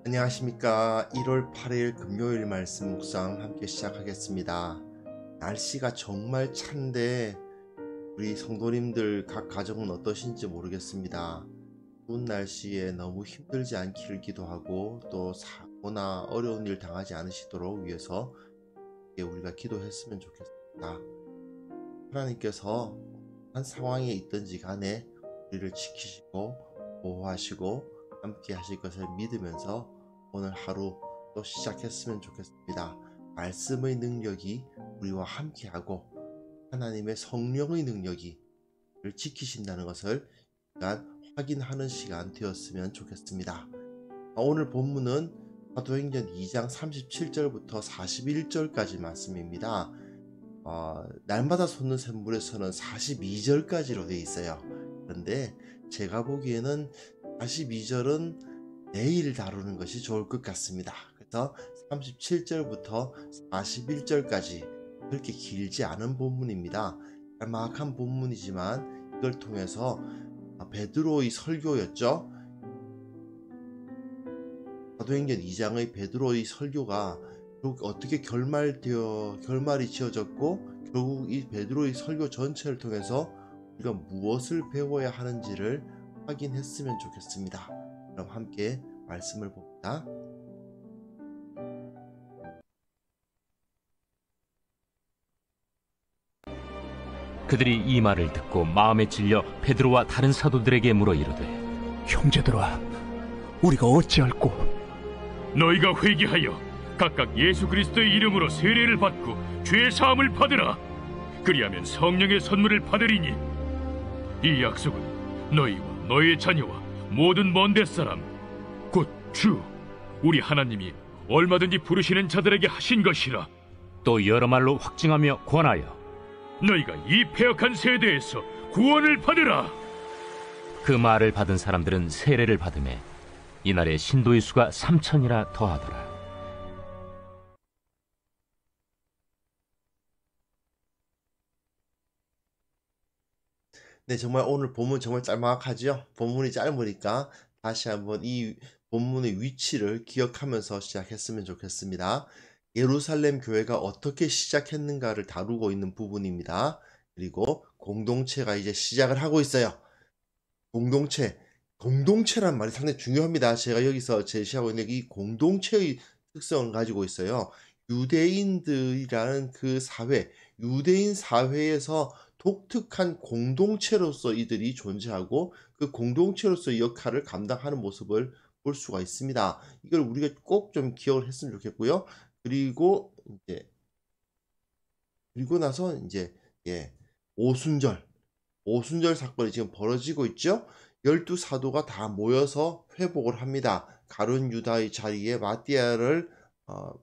안녕하십니까. 1월 8일 금요일 말씀 묵상 함께 시작하겠습니다. 날씨가 정말 찬데 우리 성도님들 각 가정은 어떠신지 모르겠습니다. 추운 날씨에 너무 힘들지 않기를 기도하고 또 사고나 어려운 일 당하지 않으시도록 위해서 우리가 기도했으면 좋겠습니다. 하나님께서 한 상황에 있든지 간에 우리를 지키시고 보호하시고 함께 하실 것을 믿으면서 오늘 하루 또 시작했으면 좋겠습니다. 말씀의 능력이 우리와 함께하고 하나님의 성령의 능력이 우리를 지키신다는 것을 확인하는 시간 되었으면 좋겠습니다. 오늘 본문은 사도행전 2장 37절부터 41절까지 말씀입니다. 날마다 솟는 샘물에서는 42절까지로 되어 있어요. 그런데 제가 보기에는 42절은 내일 다루는 것이 좋을 것 같습니다. 그래서 37절부터 41절까지 그렇게 길지 않은 본문입니다. 짤막한 본문이지만 이걸 통해서 베드로의 설교였죠. 사도행전 2장의 베드로의 설교가 어떻게 결말이 지어졌고 결국 이 베드로의 설교 전체를 통해서 우리가 무엇을 배워야 하는지를 확인했으면 좋겠습니다. 그럼 함께 말씀을 봅니다. 그들이 이 말을 듣고 마음에 찔려 베드로와 다른 사도들에게 물어 이르되, 형제들아, 우리가 어찌할꼬? 너희가 회개하여 각각 예수 그리스도의 이름으로 세례를 받고 죄의 사함을 받으라. 그리하면 성령의 선물을 받으리니 이 약속은 너희와 너희의 자녀와 모든 먼 데 사람 곧 주 우리 하나님이 얼마든지 부르시는 자들에게 하신 것이라. 또 여러 말로 확증하며 권하여 너희가 이 패역한 세대에서 구원을 받으라. 그 말을 받은 사람들은 세례를 받으매 이날에 신도의 수가 3,000이나 더하더라. 네, 정말 오늘 본문 정말 짤막하죠? 본문이 짧으니까 다시 한번 이 본문의 위치를 기억하면서 시작했으면 좋겠습니다. 예루살렘 교회가 어떻게 시작했는가를 다루고 있는 부분입니다. 그리고 공동체가 이제 시작을 하고 있어요. 공동체란 말이 상당히 중요합니다. 제가 여기서 제시하고 있는 이 공동체의 특성을 가지고 있어요. 유대인들이라는 그 사회, 유대인 사회에서 독특한 공동체로서 이들이 존재하고 그 공동체로서의 역할을 감당하는 모습을 볼 수가 있습니다. 이걸 우리가 꼭 좀 기억을 했으면 좋겠고요. 그리고 나서 오순절 사건이 지금 벌어지고 있죠. 12사도가 다 모여서 회복을 합니다. 가룟 유다의 자리에 마띠아를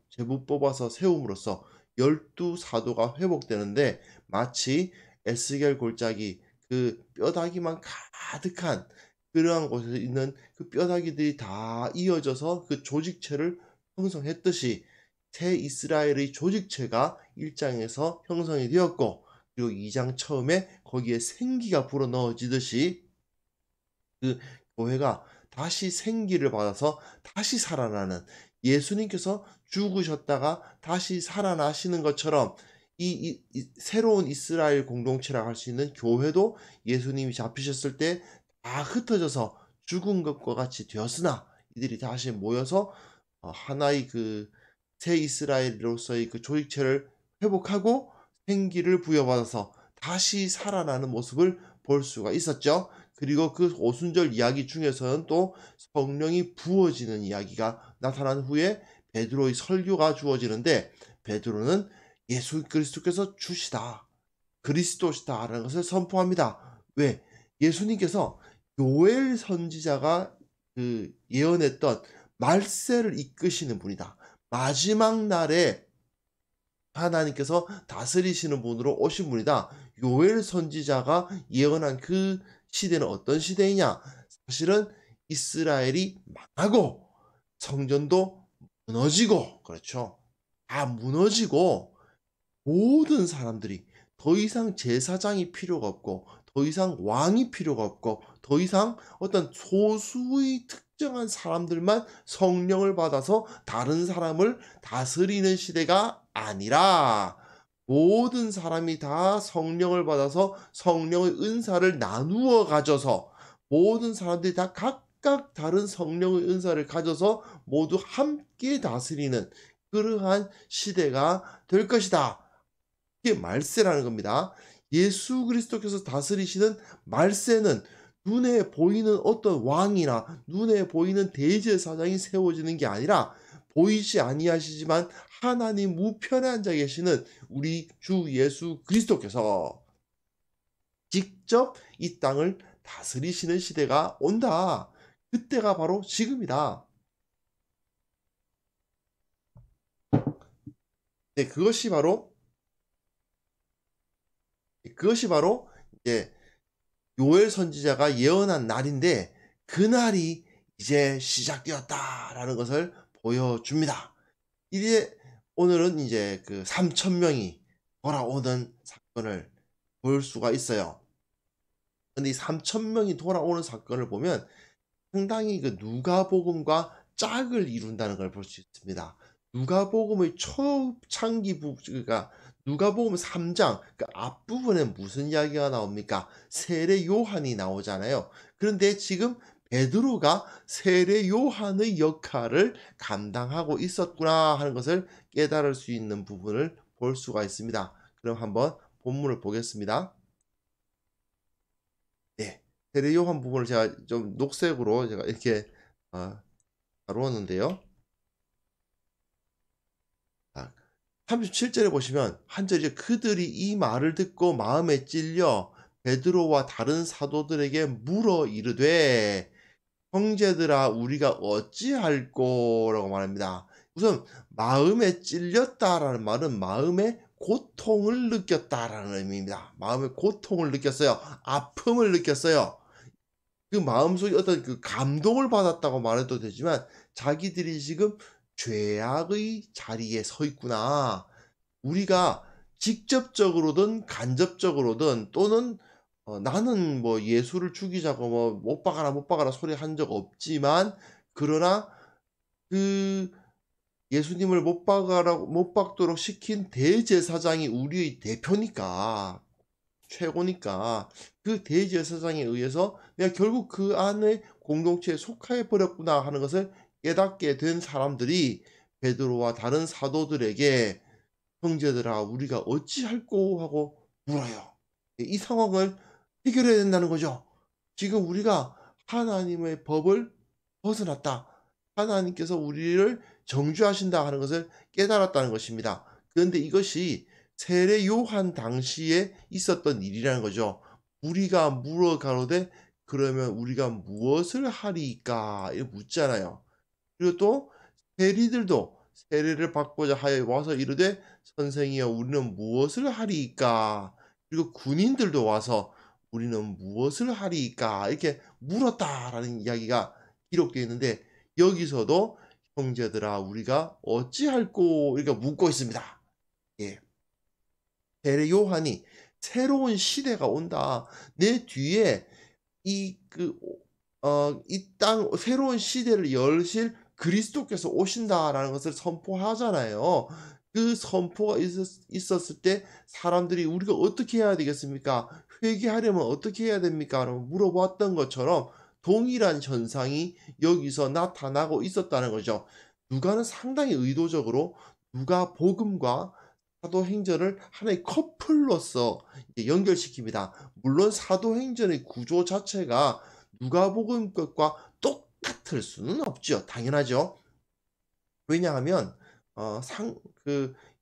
제부 뽑아서 세움으로써 12사도가 회복되는데 마치 에스겔 골짜기 그 뼈다귀만 가득한 그러한 곳에 있는 그 뼈다귀들이 다 이어져서 그 조직체를 형성했듯이 새 이스라엘의 조직체가 1장에서 형성이 되었고 그리고 2장 처음에 거기에 생기가 불어넣어지듯이 그 교회가 다시 생기를 받아서 다시 살아나는, 예수님께서 죽으셨다가 다시 살아나시는 것처럼 이 새로운 이스라엘 공동체라고 할 수 있는 교회도 예수님이 잡히셨을 때 다 흩어져서 죽은 것과 같이 되었으나 이들이 다시 모여서 하나의 그 새 이스라엘로서의 그 조직체를 회복하고 생기를 부여받아서 다시 살아나는 모습을 볼 수가 있었죠. 그리고 그 오순절 이야기 중에서는 또 성령이 부어지는 이야기가 나타난 후에 베드로의 설교가 주어지는데, 베드로는 예수 그리스도께서 주시다, 그리스도시다라는 것을 선포합니다. 왜? 예수님께서 요엘 선지자가 예언했던 말세를 이끄시는 분이다. 마지막 날에 하나님께서 다스리시는 분으로 오신 분이다. 요엘 선지자가 예언한 그 시대는 어떤 시대이냐? 사실은 이스라엘이 망하고 성전도 무너지고, 그렇죠? 다 무너지고 모든 사람들이 더 이상 제사장이 필요가 없고 더 이상 왕이 필요가 없고 더 이상 어떤 소수의 특정한 사람들만 성령을 받아서 다른 사람을 다스리는 시대가 아니라 모든 사람이 다 성령을 받아서 성령의 은사를 나누어 가져서 모든 사람들이 다 각각 다른 성령의 은사를 가져서 모두 함께 다스리는 그러한 시대가 될 것이다. 이게 말세라는 겁니다. 예수 그리스도께서 다스리시는 말세는 눈에 보이는 어떤 왕이나 눈에 보이는 대제사장이 세워지는 게 아니라 보이지 아니하시지만 하나님 우편에 앉아 계시는 우리 주 예수 그리스도께서 직접 이 땅을 다스리시는 시대가 온다. 그때가 바로 지금이다. 네, 그것이 바로 이제 요엘 선지자가 예언한 날인데 그날이 이제 시작되었다라는 것을 보여줍니다. 이제 오늘은 이제 그 3,000명이 돌아오는 사건을 볼 수가 있어요. 근데 이 3,000명이 돌아오는 사건을 보면 상당히 그 누가복음과 짝을 이룬다는 걸 볼 수 있습니다. 누가복음의 초창기 그러니까 누가복음 3장 그 앞부분에 무슨 이야기가 나옵니까? 세례 요한이 나오잖아요. 그런데 지금 베드로가 세례 요한의 역할을 감당하고 있었구나 하는 것을 깨달을 수 있는 부분을 볼 수가 있습니다. 그럼 한번 본문을 보겠습니다. 네, 세례 요한 부분을 제가 좀 녹색으로 제가 이렇게 다루었는데요. 37절에 보시면 한 절이 그들이 이 말을 듣고 마음에 찔려 베드로와 다른 사도들에게 물어 이르되 형제들아 우리가 어찌할꼬라고 말합니다. 우선 마음에 찔렸다라는 말은 마음의 고통을 느꼈다라는 의미입니다. 마음의 고통을 느꼈어요. 아픔을 느꼈어요. 그 마음속에 어떤 그 감동을 받았다고 말해도 되지만 자기들이 지금 죄악의 자리에 서 있구나. 우리가 직접적으로든 간접적으로든 또는 나는 뭐 예수를 죽이자고 뭐 못 박아라 소리 한 적 없지만 그러나 그 예수님을 못 박도록 시킨 대제사장이 우리의 대표니까 최고니까 그 대제사장에 의해서 내가 결국 그 안에 공동체에 속해 버렸구나 하는 것을 깨닫게 된 사람들이 베드로와 다른 사도들에게 형제들아 우리가 어찌할꼬 하고 물어요. 이 상황을 해결해야 된다는 거죠. 지금 우리가 하나님의 법을 벗어났다. 하나님께서 우리를 정죄하신다 하는 것을 깨달았다는 것입니다. 그런데 이것이 세례 요한 당시에 있었던 일이라는 거죠. 우리가 물어 가로되 그러면 우리가 무엇을 하리까? 이렇게 묻잖아요. 그리고 또 세리들도 세례를 받고자 하여 와서 이르되 선생이여 우리는 무엇을 하리까? 그리고 군인들도 와서 우리는 무엇을 하리까? 이렇게 물었다라는 이야기가 기록되어 있는데 여기서도 형제들아 우리가 어찌할꼬 이렇게 묻고 있습니다. 예. 세례 요한이 새로운 시대가 온다. 내 뒤에 이 땅 새로운 시대를 열실 그리스도께서 오신다라는 것을 선포하잖아요. 그 선포가 있었을 때 사람들이 우리가 어떻게 해야 되겠습니까? 회개하려면 어떻게 해야 됩니까? 라고 물어봤던 것처럼 동일한 현상이 여기서 나타나고 있었다는 거죠. 누가는 상당히 의도적으로 누가복음과 사도행전을 하나의 커플로서 연결시킵니다. 물론 사도행전의 구조 자체가 누가복음 것과 똑같을 수는 없죠. 당연하죠. 왜냐하면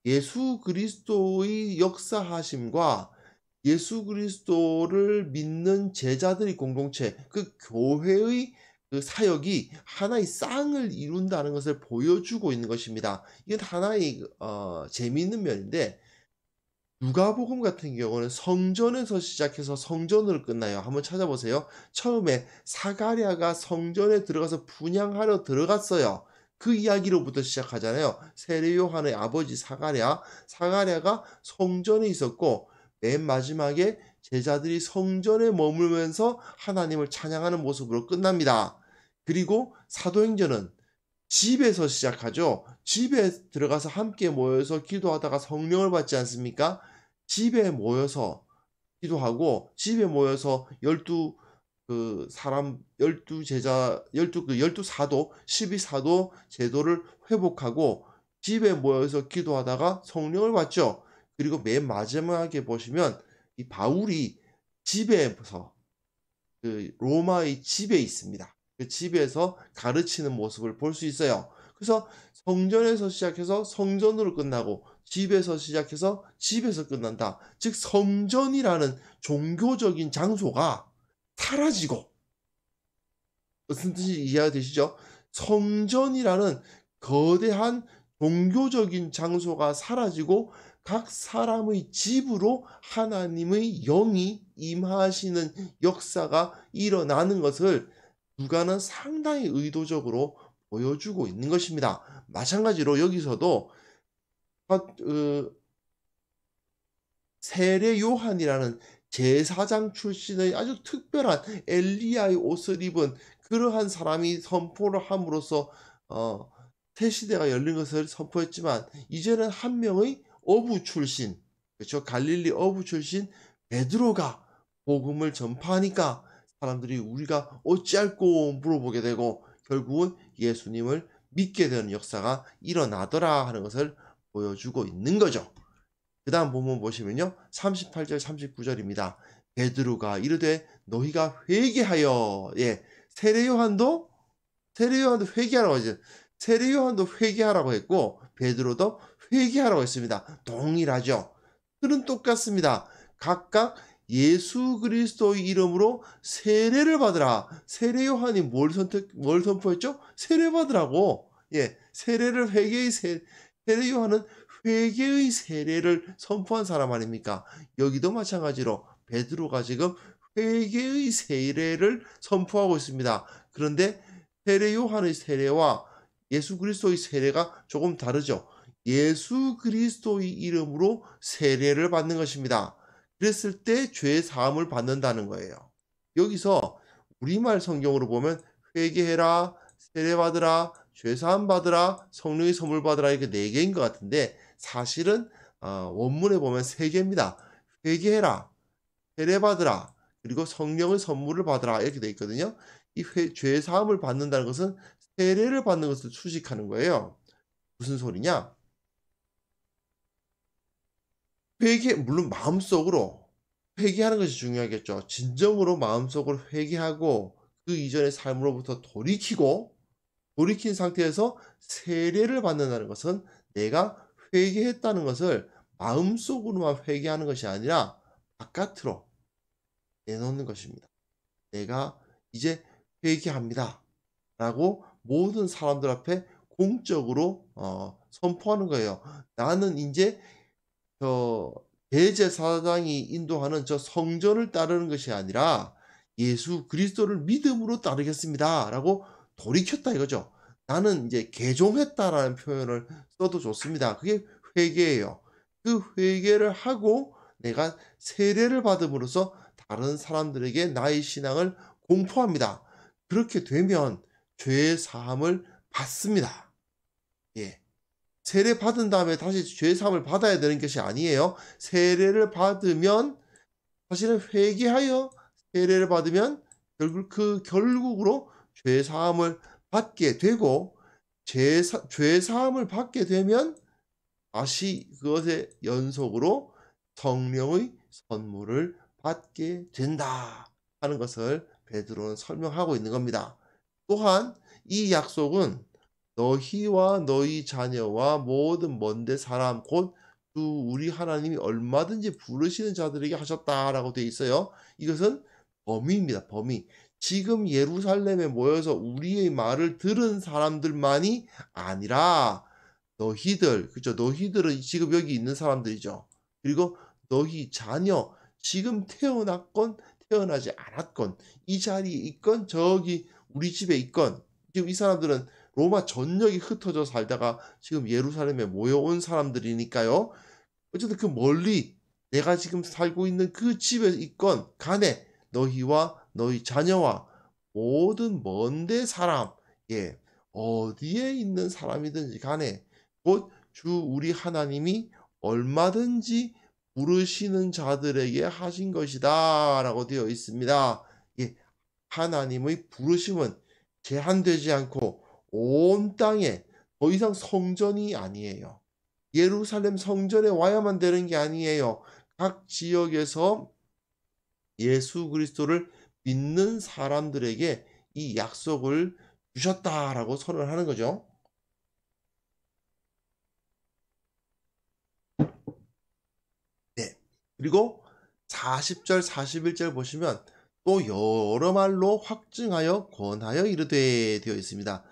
예수 그리스도의 역사하심과 예수 그리스도를 믿는 제자들의 공동체, 그 교회의 그 사역이 하나의 쌍을 이룬다는 것을 보여주고 있는 것입니다. 이건 하나의 재미있는 면인데 누가복음 같은 경우는 성전에서 시작해서 성전으로 끝나요. 한번 찾아보세요. 처음에 사가랴가 성전에 들어가서 분향하러 들어갔어요. 그 이야기로부터 시작하잖아요. 세례 요한의 아버지 사가랴가 성전에 있었고 맨 마지막에 제자들이 성전에 머물면서 하나님을 찬양하는 모습으로 끝납니다. 그리고 사도행전은 집에서 시작하죠. 집에 들어가서 함께 모여서 기도하다가 성령을 받지 않습니까? 집에 모여서 기도하고 집에 모여서 12 사람 12 제자 12 사도 12사도 제도를 회복하고 집에 모여서 기도하다가 성령을 받죠. 그리고 맨 마지막에 보시면 이 바울이 집에서 로마의 집에 있습니다. 그 집에서 가르치는 모습을 볼 수 있어요. 그래서 성전에서 시작해서 성전으로 끝나고 집에서 시작해서 집에서 끝난다. 즉 성전이라는 종교적인 장소가 사라지고, 무슨 뜻인지 이해가 되시죠? 성전이라는 거대한 종교적인 장소가 사라지고 각 사람의 집으로 하나님의 영이 임하시는 역사가 일어나는 것을 누가는 상당히 의도적으로 보여주고 있는 것입니다. 마찬가지로 여기서도 세례 요한이라는 제사장 출신의 아주 특별한 엘리야의 옷을 입은 그러한 사람이 선포를 함으로써 새 시대가 열린 것을 선포했지만, 이제는 한 명의 어부 출신, 그렇죠? 갈릴리 어부 출신 베드로가 복음을 전파하니까 사람들이 우리가 어찌할꼬 물어보게 되고 결국은 예수님을 믿게 되는 역사가 일어나더라 하는 것을 보여주고 있는 거죠. 그 다음 본문 보시면요, 38절 39절입니다. 베드로가 이르되 너희가 회개하여. 세례 요한도 회개하라고 하죠. 세례 요한도 회개하라고 했고 베드로도 회개하라고 했습니다. 동일하죠. 틀은 똑같습니다. 각각 예수 그리스도의 이름으로 세례를 받으라. 세례 요한이 뭘 선포했죠? 세례 받으라고. 세례 요한은 회개의 세례를 선포한 사람 아닙니까? 여기도 마찬가지로 베드로가 지금 회개의 세례를 선포하고 있습니다. 그런데 세례 요한의 세례와 예수 그리스도의 세례가 조금 다르죠. 예수 그리스도의 이름으로 세례를 받는 것입니다. 그랬을 때 죄 사함을 받는다는 거예요. 여기서 우리말 성경으로 보면 회개해라, 세례 받으라, 죄 사함 받으라, 성령의 선물 받으라, 이렇게 4개인 것 같은데 사실은 원문에 보면 3개입니다. 회개해라, 세례 받으라, 그리고 성령의 선물을 받으라, 이렇게 되어 있거든요. 이 죄 사함을 받는다는 것은 세례를 받는 것을 수식하는 거예요. 무슨 소리냐? 물론 마음속으로 회개하는 것이 중요하겠죠. 진정으로 마음속으로 회개하고 그 이전의 삶으로부터 돌이킨 상태에서 세례를 받는다는 것은 내가 회개했다는 것을 마음속으로만 회개하는 것이 아니라 바깥으로 내놓는 것입니다. 내가 이제 회개합니다 라고 모든 사람들 앞에 공적으로 선포하는 거예요. 나는 이제 대제사장이 인도하는 저 성전을 따르는 것이 아니라 예수 그리스도를 믿음으로 따르겠습니다 라고 돌이켰다 이거죠. 나는 이제 개종했다라는 표현을 써도 좋습니다. 그게 회개예요. 그 회개를 하고 내가 세례를 받음으로써 다른 사람들에게 나의 신앙을 공포합니다. 그렇게 되면 죄 사함을 받습니다. 세례 받은 다음에 다시 죄 사함을 받아야 되는 것이 아니에요. 세례를 받으면, 사실은 회개하여 세례를 받으면 결국으로 죄 사함을 받게 되고, 죄 사함을 받게 되면 다시 그것의 연속으로 성령의 선물을 받게 된다 하는 것을 베드로는 설명하고 있는 겁니다. 또한 이 약속은 너희와 너희 자녀와 모든 먼데 사람 곧 우리 하나님이 얼마든지 부르시는 자들에게 하셨다라고 되어 있어요. 이것은 범위입니다. 범위. 지금 예루살렘에 모여서 우리의 말을 들은 사람들만이 아니라 너희들, 그렇죠? 너희들은 지금 여기 있는 사람들이죠. 그리고 너희 자녀, 지금 태어났건 태어나지 않았건, 이 자리에 있건 저기 우리 집에 있건, 지금 이 사람들은 로마 전역에 흩어져 살다가 지금 예루살렘에 모여온 사람들이니까요. 어쨌든 그 멀리 내가 지금 살고 있는 그 집에 있건 간에 너희와 너희 자녀와 모든 먼데 사람, 예, 어디에 있는 사람이든지 간에 곧 주 우리 하나님이 얼마든지 부르시는 자들에게 하신 것이다 라고 되어 있습니다. 예, 하나님의 부르심은 제한되지 않고 온 땅에 더 이상 성전이 아니에요. 예루살렘 성전에 와야만 되는 게 아니에요. 각 지역에서 예수 그리스도를 믿는 사람들에게 이 약속을 주셨다라고 선언하는 거죠. 네. 그리고 40절, 41절 보시면 또 여러 말로 확증하여 권하여 이르되 되어 있습니다.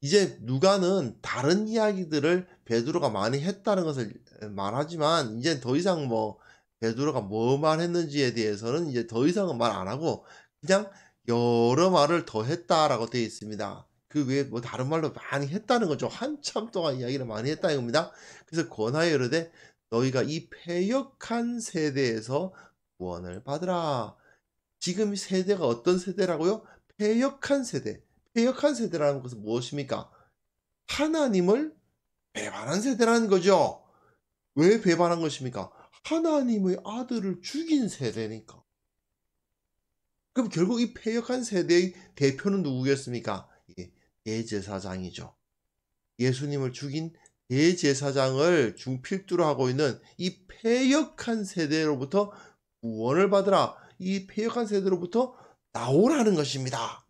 이제 누가는 다른 이야기들을 베드로가 많이 했다는 것을 말하지만 이제 더 이상 뭐 베드로가 뭐 말했는지에 대해서는 이제 더 이상은 말 안 하고 그냥 여러 말을 더 했다라고 되어 있습니다. 그 외에 뭐 다른 말로 많이 했다는 거죠. 한참 동안 이야기를 많이 했다 이겁니다. 그래서 권하여 이르되 너희가 이 패역한 세대에서 구원을 받으라. 지금 세대가 어떤 세대라고요? 패역한 세대. 패역한 세대라는 것은 무엇입니까? 하나님을 배반한 세대라는 거죠. 왜 배반한 것입니까? 하나님의 아들을 죽인 세대니까. 그럼 결국 이 패역한 세대의 대표는 누구였습니까? 예, 대제사장이죠. 예수님을 죽인 대제사장을 중필두로 하고 있는 이 패역한 세대로부터 구원을 받으라. 이 패역한 세대로부터 나오라는 것입니다.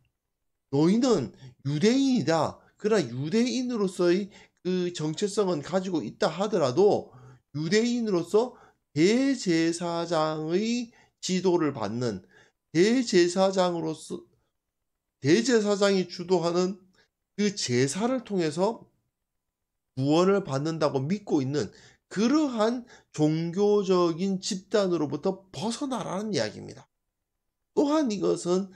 너희는 유대인이다. 그러나 유대인으로서의 그 정체성은 가지고 있다 하더라도 유대인으로서 대제사장의 지도를 받는 대제사장이 주도하는 그 제사를 통해서 구원을 받는다고 믿고 있는 그러한 종교적인 집단으로부터 벗어나라는 이야기입니다. 또한 이것은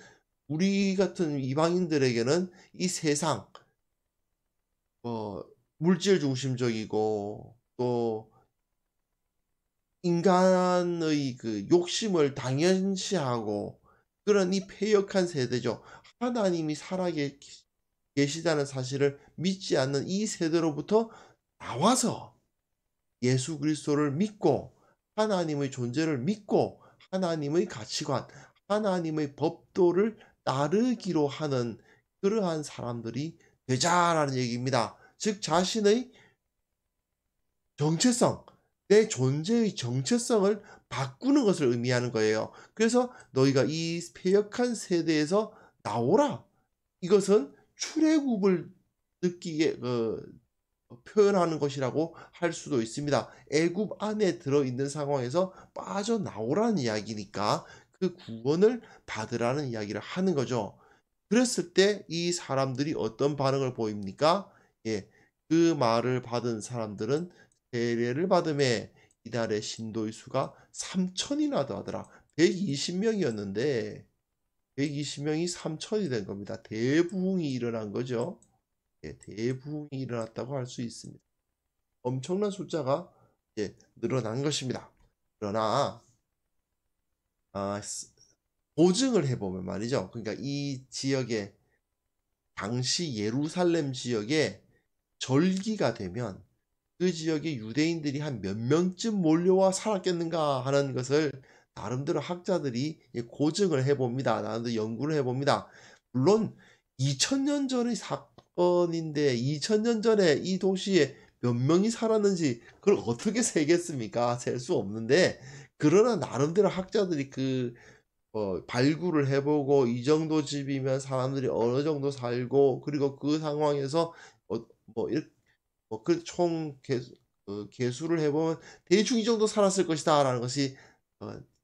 우리 같은 이방인들에게는 이 세상 물질 중심적이고 또 인간의 그 욕심을 당연시하고 그런 이 패역한 세대죠. 하나님이 계시다는 사실을 믿지 않는 이 세대로부터 나와서 예수 그리스도를 믿고 하나님의 존재를 믿고 하나님의 가치관, 하나님의 법도를 따르기로 하는 그러한 사람들이 되자라는 얘기입니다. 즉 자신의 정체성, 내 존재의 정체성을 바꾸는 것을 의미하는 거예요. 그래서 너희가 이 패역한 세대에서 나오라. 이것은 출애굽을 느끼게 표현하는 것이라고 할 수도 있습니다. 애굽 안에 들어있는 상황에서 빠져나오라는 이야기니까 그 구원을 받으라는 이야기를 하는 거죠. 그랬을 때 이 사람들이 어떤 반응을 보입니까? 예, 그 말을 받은 사람들은 세례를 받음에 이날의 신도의 수가 3천이나 더하더라. 120명이었는데 120명이 3천이 된 겁니다. 대부흥이 일어난 거죠. 예, 대부흥이 일어났다고 할 수 있습니다. 엄청난 숫자가 늘어난 것입니다. 그러나 보증을 해보면 말이죠. 그러니까 이 지역에 당시 예루살렘 지역에 절기가 되면 그 지역에 유대인들이 한 몇 명쯤 몰려와 살았겠는가 하는 것을 나름대로 학자들이 고증을 해봅니다. 나름대로 연구를 해봅니다. 물론 2000년 전의 사건인데 2000년 전에 이 도시에 몇 명이 살았는지 그걸 어떻게 세겠습니까? 셀 수 없는데 그러나 나름대로 학자들이 발굴을 해보고 이 정도 집이면 사람들이 어느 정도 살고 그리고 그 상황에서 총 개수를 해보면 대충 이 정도 살았을 것이다 라는 것이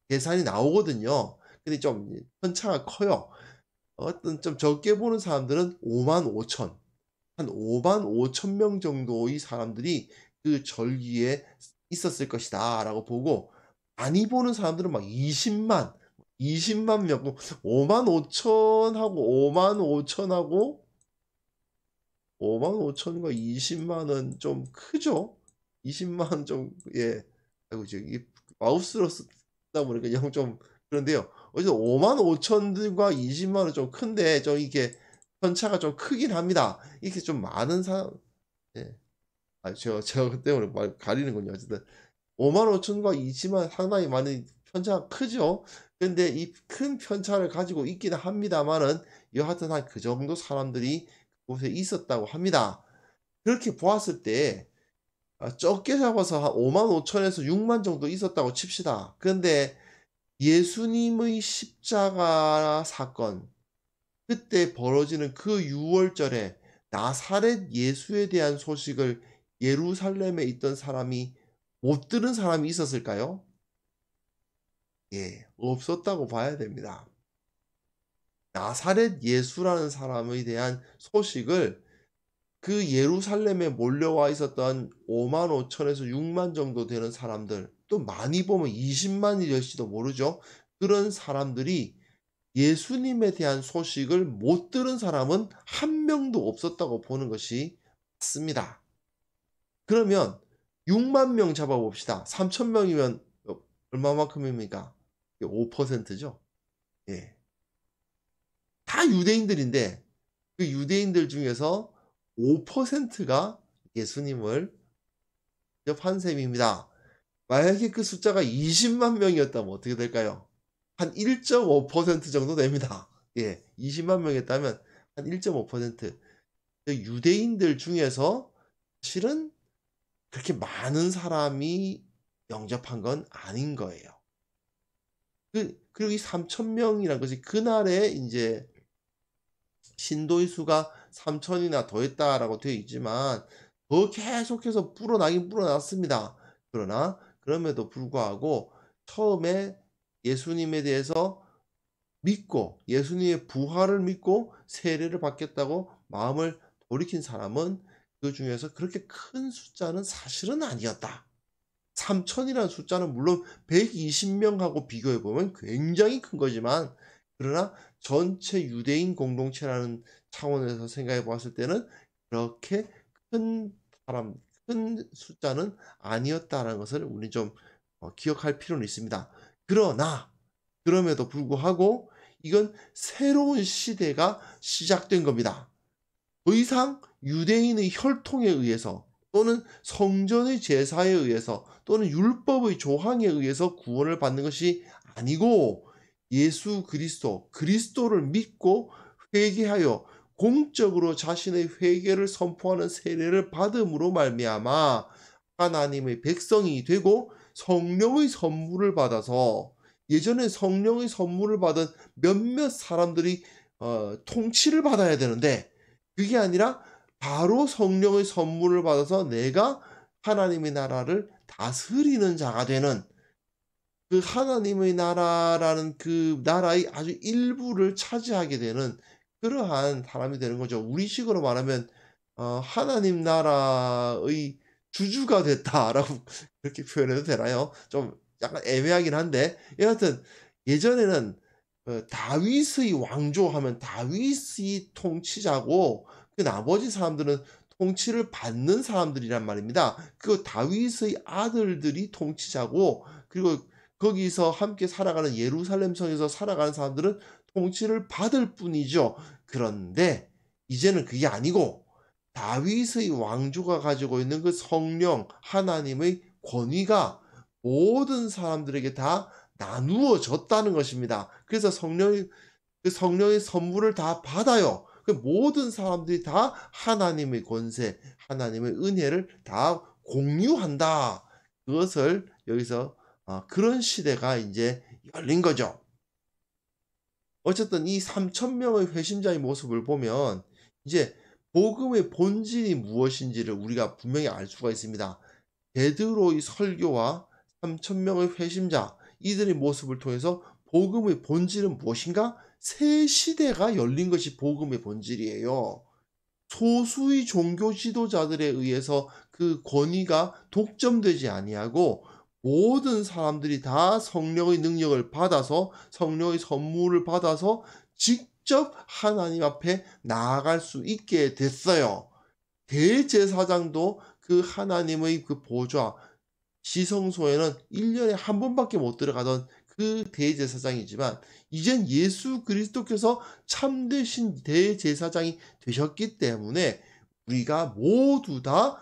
계산이 나오거든요. 근데 좀 편차가 커요. 어떤 좀 적게 보는 사람들은 5만 5천 한 5만 5천 명 정도의 사람들이 그 절기에 있었을 것이다 라고 보고 많이 보는 사람들은 막 20만 명 5만 5천하고 5만 5천과 20만은 좀 크죠? 20만 좀, 예. 아이고, 마우스로 쓰다 보니까 영 좀 그런데요. 어쨌든 55,000과 200,000은 좀 큰데 좀 이게 편차가 좀 크긴 합니다. 이렇게 좀 많은 사람 예. 저 때문에 말 가리는군요. 어쨌든 55,000과 200,000 상당히 많은 편차가 크죠. 근데 이 큰 편차를 가지고 있기는 합니다마는 여하튼 한 그 정도 사람들이 그곳에 있었다고 합니다. 그렇게 보았을 때 적게 잡아서 한 55,000에서 60,000 정도 있었다고 칩시다. 그런데 예수님의 십자가 사건, 그때 벌어지는 그 6월절에 나사렛 예수에 대한 소식을 예루살렘에 있던 사람이 못 들은 사람이 있었을까요? 예, 없었다고 봐야 됩니다. 나사렛 예수라는 사람에 대한 소식을 그 예루살렘에 몰려와 있었던 55,000에서 60,000 정도 되는 사람들, 또 많이 보면 20만이 될지도 모르죠. 그런 사람들이 예수님에 대한 소식을 못 들은 사람은 한 명도 없었다고 보는 것이 맞습니다. 그러면 6만 명 잡아봅시다. 3,000명이면 얼마만큼입니까? 5%죠. 예. 다 유대인들인데 그 유대인들 중에서 5%가 예수님을 접한 셈입니다. 만약에 그 숫자가 20만 명이었다면 어떻게 될까요? 한 1.5% 정도 됩니다. 예, 20만 명이었다면 한 1.5%. 유대인들 중에서 사실은 그렇게 많은 사람이 영접한 건 아닌 거예요. 그리고 이 3,000명이라는 것이 그날에 이제 신도의 수가 3,000이나 더했다라고 되어 있지만 더 계속해서 불어나긴 불어났습니다. 그러나 그럼에도 불구하고 처음에 예수님에 대해서 믿고 예수님의 부활을 믿고 세례를 받겠다고 마음을 돌이킨 사람은 그 중에서 그렇게 큰 숫자는 사실은 아니었다. 3,000이라는 숫자는 물론 120명하고 비교해 보면 굉장히 큰 거지만 그러나 전체 유대인 공동체라는 차원에서 생각해 보았을 때는 그렇게 큰 숫자는 아니었다라는 것을 우리 좀 기억할 필요는 있습니다. 그러나 그럼에도 불구하고 이건 새로운 시대가 시작된 겁니다. 더 이상 유대인의 혈통에 의해서 또는 성전의 제사에 의해서 또는 율법의 조항에 의해서 구원을 받는 것이 아니고 예수 그리스도를 믿고 회개하여 공적으로 자신의 회개를 선포하는 세례를 받음으로 말미암아 하나님의 백성이 되고 성령의 선물을 받아서 예전에 성령의 선물을 받은 몇몇 사람들이 통치를 받아야 되는데 그게 아니라 바로 성령의 선물을 받아서 내가 하나님의 나라를 다스리는 자가 되는 그 하나님의 나라라는 그 나라의 아주 일부를 차지하게 되는 그러한 사람이 되는 거죠. 우리식으로 말하면 하나님 나라의 주주가 됐다라고 그렇게 표현해도 되나요? 좀 약간 애매하긴 한데 여하튼 예전에는 다윗의 왕조하면 다윗이 통치자고 그 나머지 사람들은 통치를 받는 사람들이란 말입니다. 그 다윗의 아들들이 통치자고 그리고 거기서 함께 살아가는 예루살렘 성에서 살아가는 사람들은 통치를 받을 뿐이죠. 그런데 이제는 그게 아니고 다윗의 왕조가 가지고 있는 그 성령 하나님의 권위가 모든 사람들에게 다 나누어졌다는 것입니다. 그래서 그 성령의 선물을 다 받아요. 그 모든 사람들이 다 하나님의 권세, 하나님의 은혜를 다 공유한다. 그것을 여기서 그런 시대가 이제 열린 거죠. 어쨌든 이 3,000명의 회심자의 모습을 보면 이제 복음의 본질이 무엇인지를 우리가 분명히 알 수가 있습니다. 베드로의 설교와 3,000명의 회심자 이들의 모습을 통해서 복음의 본질은 무엇인가? 새 시대가 열린 것이 복음의 본질이에요. 소수의 종교 지도자들에 의해서 그 권위가 독점되지 아니하고 모든 사람들이 다 성령의 능력을 받아서 성령의 선물을 받아서 직접 하나님 앞에 나아갈 수 있게 됐어요. 대제사장도 그 하나님의 그 보좌 지성소에는 1년에 한 번밖에 못 들어가던 그 대제사장이지만 이젠 예수 그리스도께서 참되신 대제사장이 되셨기 때문에 우리가 모두 다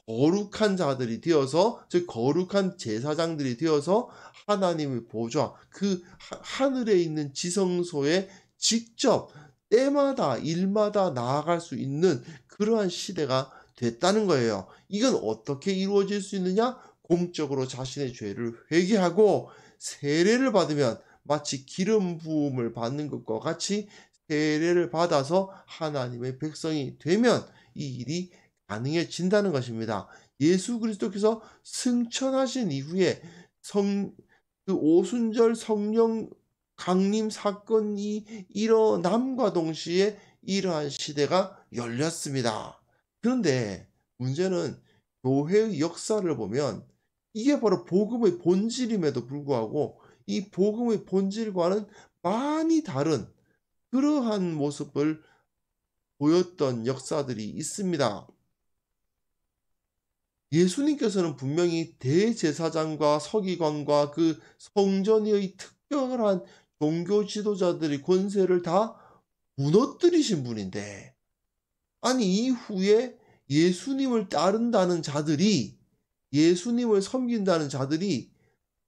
거룩한 자들이 되어서, 즉 거룩한 제사장들이 되어서 하나님의 보좌, 그 하늘에 있는 지성소에 직접 때마다 일마다 나아갈 수 있는 그러한 시대가 됐다는 거예요. 이건 어떻게 이루어질 수 있느냐? 공적으로 자신의 죄를 회개하고 세례를 받으면 마치 기름 부음을 받는 것과 같이 세례를 받아서 하나님의 백성이 되면 이 일이 가능해진다는 것입니다. 예수 그리스도께서 승천하신 이후에 그 오순절 성령 강림 사건이 일어남과 동시에 이러한 시대가 열렸습니다. 그런데 문제는 교회의 역사를 보면 이게 바로 복음의 본질임에도 불구하고 이 복음의 본질과는 많이 다른 그러한 모습을 보였던 역사들이 있습니다. 예수님께서는 분명히 대제사장과 서기관과 그 성전의 특별한 종교 지도자들의 권세를 다 무너뜨리신 분인데, 아니 이후에 예수님을 따른다는 자들이, 예수님을 섬긴다는 자들이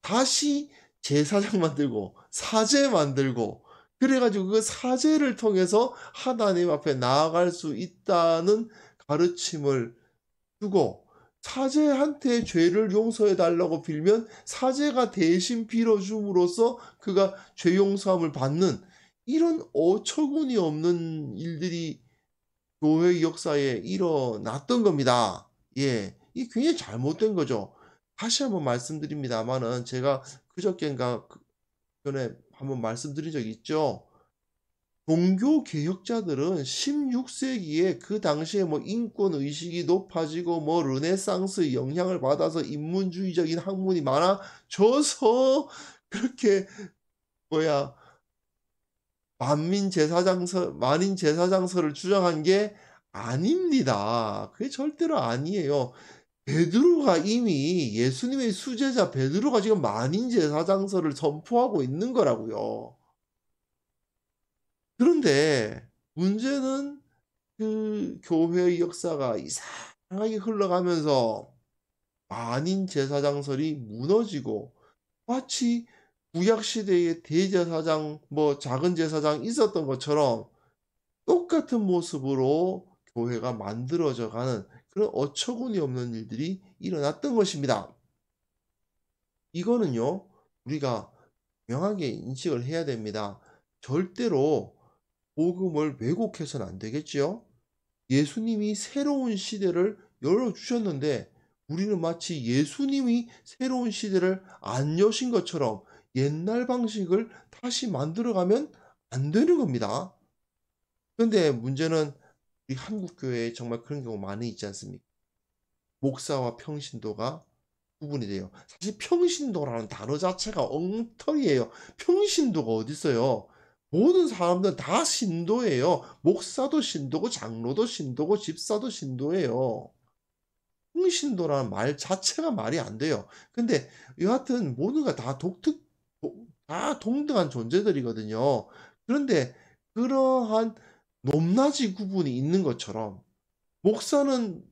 다시 제사장 만들고 사제 만들고 그래가지고 그 사제를 통해서 하나님 앞에 나아갈 수 있다는 가르침을 주고, 사제한테 죄를 용서해 달라고 빌면 사제가 대신 빌어줌으로써 그가 죄 용서함을 받는 이런 어처구니 없는 일들이 교회 역사에 일어났던 겁니다. 예, 이게 굉장히 잘못된 거죠. 다시 한번 말씀드립니다만은 제가 그저께인가 전에 한번 말씀드린 적이 있죠. 종교 개혁자들은 16세기에 그 당시에 뭐 인권 의식이 높아지고 뭐 르네상스의 영향을 받아서 인문주의적인 학문이 많아져서 그렇게 만인 제사장서를 주장한 게 아닙니다. 그게 절대로 아니에요. 베드로가 이미 예수님의 수제자 베드로가 지금 만인 제사장서를 선포하고 있는 거라고요. 그런데 문제는 그 교회의 역사가 이상하게 흘러가면서 만인 제사장설이 무너지고 마치 구약시대에 대제사장, 작은 제사장 있었던 것처럼 똑같은 모습으로 교회가 만들어져 가는 그런 어처구니 없는 일들이 일어났던 것입니다. 이거는요, 우리가 명확하게 인식을 해야 됩니다. 절대로 복음을 왜곡해서는 안 되겠지요. 예수님이 새로운 시대를 열어주셨는데 우리는 마치 예수님이 새로운 시대를 안 여신 것처럼 옛날 방식을 다시 만들어가면 안 되는 겁니다. 그런데 문제는 우리 한국교회에 정말 그런 경우 많이 있지 않습니까? 목사와 평신도가 구분이 돼요. 사실 평신도라는 단어 자체가 엉터리예요. 평신도가 어디 있어요? 모든 사람들은 다 신도예요. 목사도 신도고 장로도 신도고 집사도 신도예요. 평신도라는 말 자체가 말이 안 돼요. 근데 여하튼 모두가 다 동등한 존재들이거든요. 그런데 그러한 높낮이 구분이 있는 것처럼 목사는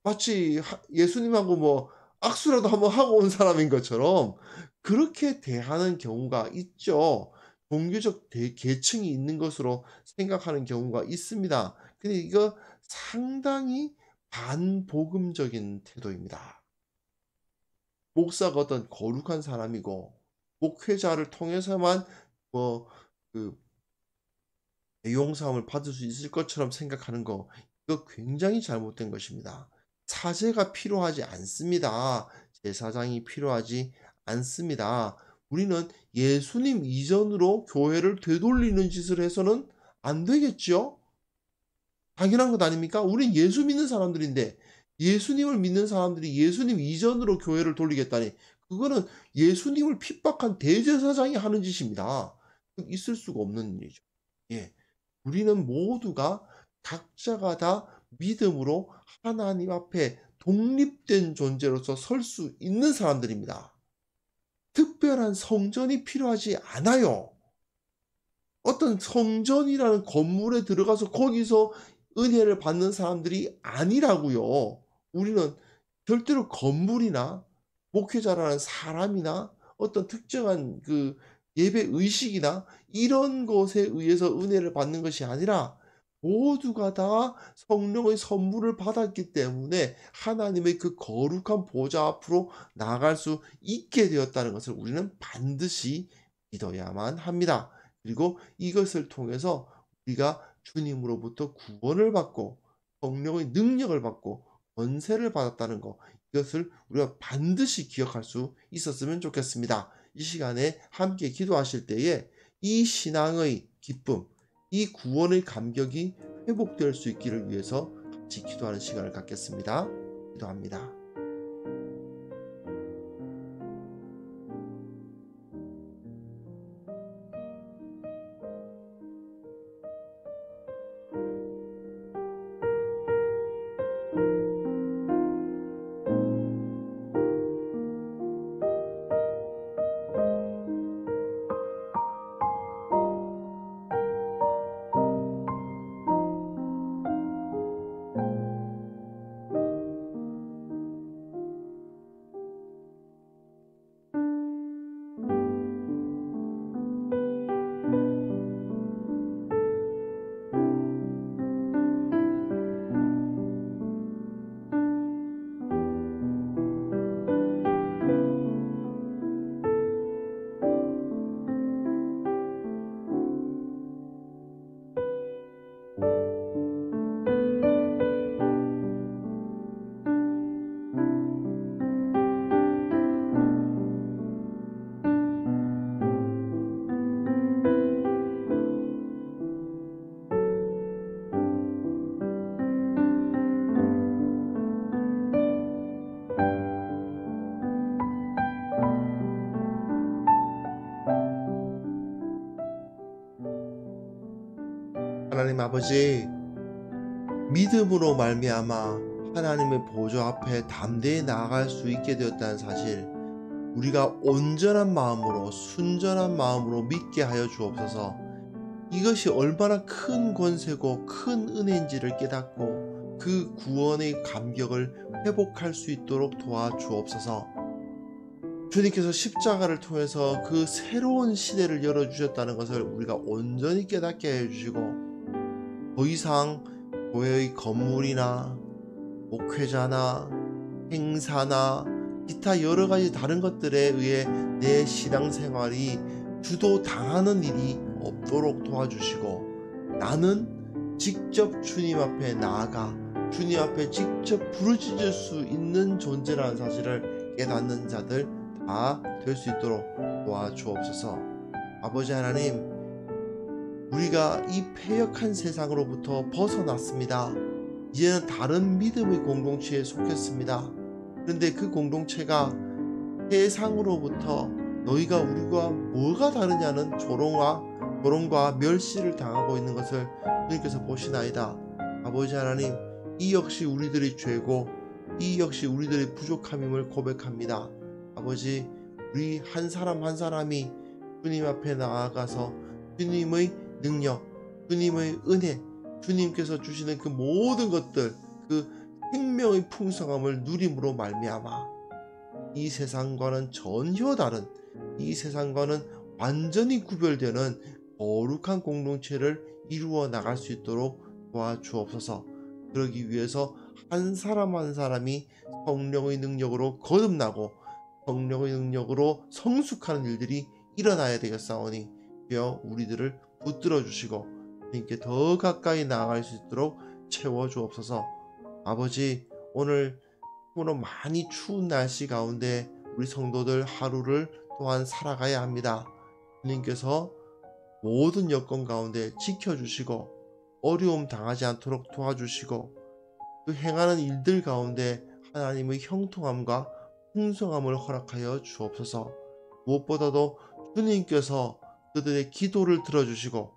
마치 예수님하고 악수라도 한번 하고 온 사람인 것처럼 그렇게 대하는 경우가 있죠. 종교적 계층이 있는 것으로 생각하는 경우가 있습니다. 근데 이거 상당히 반복음적인 태도입니다. 목사가 어떤 거룩한 사람이고 목회자를 통해서만 용서함을 받을 수 있을 것처럼 생각하는 거, 이거 굉장히 잘못된 것입니다. 사제가 필요하지 않습니다. 제사장이 필요하지 않습니다. 우리는 예수님 이전으로 교회를 되돌리는 짓을 해서는 안 되겠죠? 당연한 것 아닙니까? 우린 예수 믿는 사람들인데 예수님을 믿는 사람들이 예수님 이전으로 교회를 돌리겠다니, 그거는 예수님을 핍박한 대제사장이 하는 짓입니다. 있을 수가 없는 일이죠. 예. 우리는 모두가 각자가 다 믿음으로 하나님 앞에 독립된 존재로서 설 수 있는 사람들입니다. 특별한 성전이 필요하지 않아요. 어떤 성전이라는 건물에 들어가서 거기서 은혜를 받는 사람들이 아니라고요. 우리는 절대로 건물이나 목회자라는 사람이나 어떤 특정한 그 예배 의식이나 이런 것에 의해서 은혜를 받는 것이 아니라 모두가 다 성령의 선물을 받았기 때문에 하나님의 그 거룩한 보좌 앞으로 나아갈 수 있게 되었다는 것을 우리는 반드시 믿어야만 합니다. 그리고 이것을 통해서 우리가 주님으로부터 구원을 받고 성령의 능력을 받고 권세를 받았다는 것, 이것을 우리가 반드시 기억할 수 있었으면 좋겠습니다. 이 시간에 함께 기도하실 때에 이 신앙의 기쁨, 이 구원의 감격이 회복될 수 있기를 위해서 같이 기도하는 시간을 갖겠습니다. 기도합니다. 하나님 아버지, 믿음으로 말미암아 하나님의 보좌 앞에 담대히 나아갈 수 있게 되었다는 사실, 우리가 온전한 마음으로 순전한 마음으로 믿게 하여 주옵소서. 이것이 얼마나 큰 권세고 큰 은혜인지를 깨닫고 그 구원의 감격을 회복할 수 있도록 도와주옵소서. 주님께서 십자가를 통해서 그 새로운 시대를 열어주셨다는 것을 우리가 온전히 깨닫게 해주시고, 더 이상 교회의 건물이나 목회자나 행사나 기타 여러 가지 다른 것들에 의해 내 신앙생활이 주도당하는 일이 없도록 도와주시고, 나는 직접 주님 앞에 나아가 주님 앞에 직접 부르짖을 수 있는 존재라는 사실을 깨닫는 자들 다 될 수 있도록 도와주옵소서. 아버지 하나님, 우리가 이 패역한 세상으로부터 벗어났습니다. 이제는 다른 믿음의 공동체에 속했습니다. 그런데 그 공동체가 세상으로부터 너희가 우리가 뭐가 다르냐는 조롱과 멸시를 당하고 있는 것을 주님께서 보시나이다. 아버지 하나님, 이 역시 우리들의 죄고 이 역시 우리들의 부족함임을 고백합니다. 아버지, 우리 한 사람 한 사람이 주님 앞에 나아가서 주님의 능력, 주님의 은혜, 주님께서 주시는 그 모든 것들, 그 생명의 풍성함을 누림으로 말미암아 이 세상과는 전혀 다른, 이 세상과는 완전히 구별되는 거룩한 공동체를 이루어 나갈 수 있도록 도와주옵소서. 그러기 위해서 한 사람 한 사람이 성령의 능력으로 거듭나고 성령의 능력으로 성숙하는 일들이 일어나야 되겠사오니, 주여 우리들을 붙들어 주시고 주님께 더 가까이 나아갈 수 있도록 채워주옵소서. 아버지, 오늘 많이 추운 날씨 가운데 우리 성도들 하루를 또한 살아가야 합니다. 주님께서 모든 여건 가운데 지켜주시고 어려움 당하지 않도록 도와주시고, 그 행하는 일들 가운데 하나님의 형통함과 풍성함을 허락하여 주옵소서. 무엇보다도 주님께서 그들의 기도를 들어주시고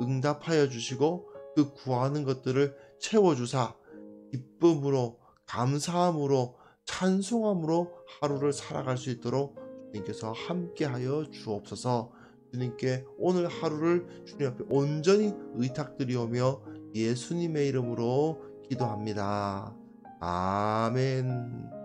응답하여 주시고 그 구하는 것들을 채워주사 기쁨으로 감사함으로 찬송함으로 하루를 살아갈 수 있도록 주님께서 함께하여 주옵소서. 주님께 오늘 하루를 주님 앞에 온전히 의탁드리오며 예수님의 이름으로 기도합니다. 아멘.